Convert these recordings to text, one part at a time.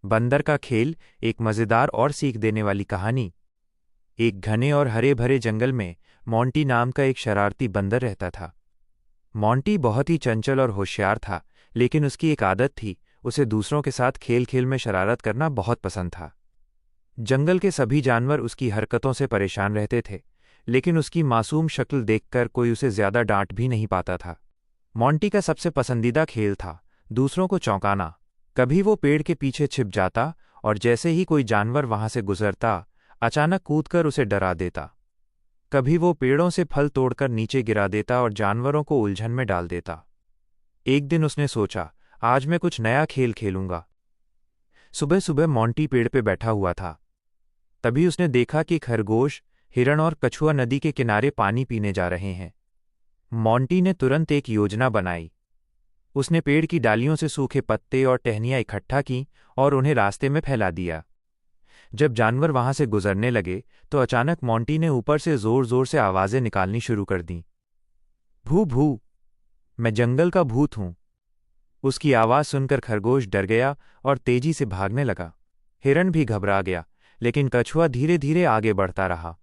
बंदर का खेल, एक मज़ेदार और सीख देने वाली कहानी। एक घने और हरे भरे जंगल में मोंटी नाम का एक शरारती बंदर रहता था। मोंटी बहुत ही चंचल और होशियार था, लेकिन उसकी एक आदत थी, उसे दूसरों के साथ खेल खेल में शरारत करना बहुत पसंद था। जंगल के सभी जानवर उसकी हरकतों से परेशान रहते थे, लेकिन उसकी मासूम शक्ल देखकर कोई उसे ज्यादा डांट भी नहीं पाता था। मोंटी का सबसे पसंदीदा खेल था दूसरों को चौंकाना। कभी वो पेड़ के पीछे छिप जाता और जैसे ही कोई जानवर वहां से गुजरता, अचानक कूदकर उसे डरा देता। कभी वो पेड़ों से फल तोड़कर नीचे गिरा देता और जानवरों को उलझन में डाल देता। एक दिन उसने सोचा, आज मैं कुछ नया खेल खेलूंगा। सुबह सुबह मोंटी पेड़ पे बैठा हुआ था। तभी उसने देखा कि खरगोश, हिरण और कछुआ नदी के किनारे पानी पीने जा रहे हैं। मोंटी ने तुरंत एक योजना बनाई। उसने पेड़ की डालियों से सूखे पत्ते और टहनियां इकट्ठा की और उन्हें रास्ते में फैला दिया। जब जानवर वहां से गुजरने लगे तो अचानक मोंटी ने ऊपर से जोर जोर से आवाजें निकालनी शुरू कर दीं। भू भू, मैं जंगल का भूत हूं। उसकी आवाज सुनकर खरगोश डर गया और तेजी से भागने लगा। हिरण भी घबरा गया, लेकिन कछुआ धीरे धीरे आगे बढ़ता रहा।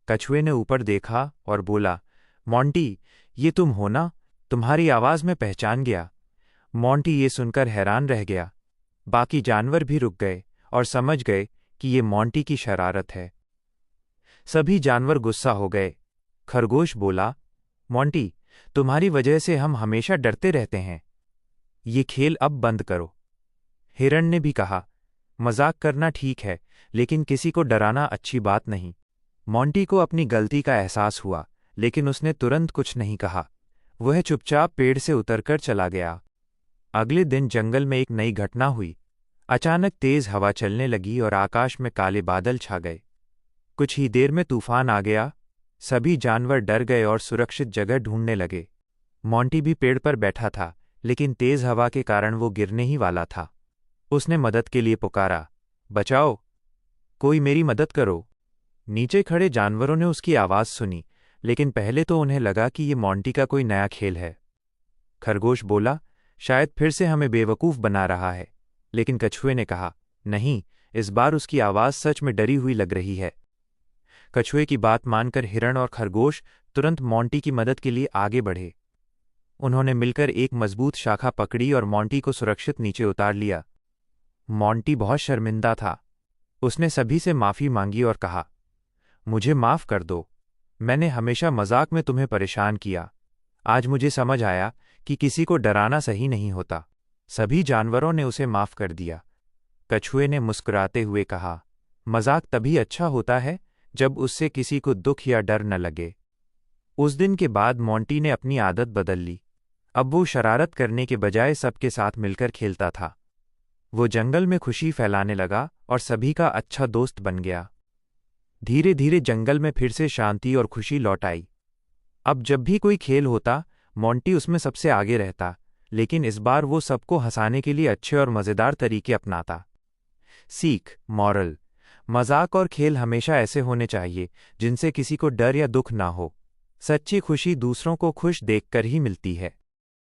कछुए ने ऊपर देखा और बोला, मोंटी, ये तुम हो ना? तुम्हारी आवाज में पहचान गया। मोंटी ये सुनकर हैरान रह गया। बाकी जानवर भी रुक गए और समझ गए कि ये मोंटी की शरारत है। सभी जानवर गुस्सा हो गए। खरगोश बोला, मोंटी, तुम्हारी वजह से हम हमेशा डरते रहते हैं। ये खेल अब बंद करो। हिरण ने भी कहा, मजाक करना ठीक है, लेकिन किसी को डराना अच्छी बात नहीं। मोंटी को अपनी गलती का एहसास हुआ, लेकिन उसने तुरंत कुछ नहीं कहा। वह चुपचाप पेड़ से उतरकर चला गया। अगले दिन जंगल में एक नई घटना हुई। अचानक तेज हवा चलने लगी और आकाश में काले बादल छा गए। कुछ ही देर में तूफान आ गया। सभी जानवर डर गए और सुरक्षित जगह ढूंढने लगे। मोंटी भी पेड़ पर बैठा था, लेकिन तेज हवा के कारण वो गिरने ही वाला था। उसने मदद के लिए पुकारा, बचाओ, कोई मेरी मदद करो। नीचे खड़े जानवरों ने उसकी आवाज सुनी, लेकिन पहले तो उन्हें लगा कि ये मोंटी का कोई नया खेल है। खरगोश बोला, शायद फिर से हमें बेवकूफ बना रहा है। लेकिन कछुए ने कहा, नहीं, इस बार उसकी आवाज सच में डरी हुई लग रही है। कछुए की बात मानकर हिरण और खरगोश तुरंत मोंटी की मदद के लिए आगे बढ़े। उन्होंने मिलकर एक मजबूत शाखा पकड़ी और मोंटी को सुरक्षित नीचे उतार लिया। मोंटी बहुत शर्मिंदा था। उसने सभी से माफी मांगी और कहा, मुझे माफ कर दो, मैंने हमेशा मजाक में तुम्हें परेशान किया। आज मुझे समझ आया कि किसी को डराना सही नहीं होता। सभी जानवरों ने उसे माफ कर दिया। कछुए ने मुस्कुराते हुए कहा, मजाक तभी अच्छा होता है जब उससे किसी को दुख या डर न लगे। उस दिन के बाद मोंटी ने अपनी आदत बदल ली। अब वो शरारत करने के बजाय सबके साथ मिलकर खेलता था। वो जंगल में खुशी फैलाने लगा और सभी का अच्छा दोस्त बन गया। धीरे धीरे जंगल में फिर से शांति और खुशी लौट आई। अब जब भी कोई खेल होता, मोंटी उसमें सबसे आगे रहता, लेकिन इस बार वो सबको हंसाने के लिए अच्छे और मजेदार तरीके अपनाता। सीख, मॉरल, मजाक और खेल हमेशा ऐसे होने चाहिए जिनसे किसी को डर या दुख ना हो। सच्ची खुशी दूसरों को खुश देखकर ही मिलती है।